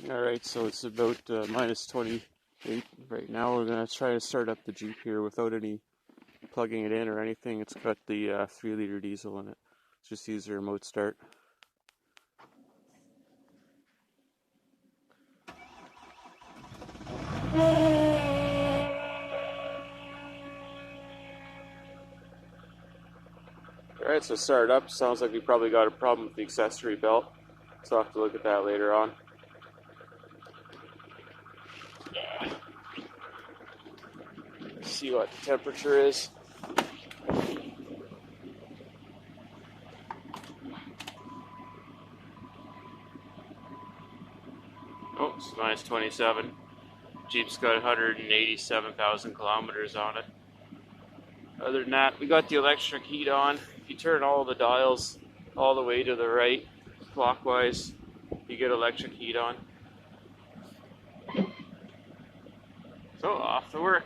Alright, so it's about minus 28 right now. We're going to try to start up the Jeep here without any plugging it in or anything. It's got the 3-liter diesel in it. Just use the remote start. Alright, so start up. Sounds like we probably got a problem with the accessory belt. So I'll have to look at that later on. See what the temperature is. Oh, it's minus 27. Jeep's got 187,000 kilometers on it. Other than that, we got the electric heat on. If you turn all the dials all the way to the right, clockwise, you get electric heat on. So off to work.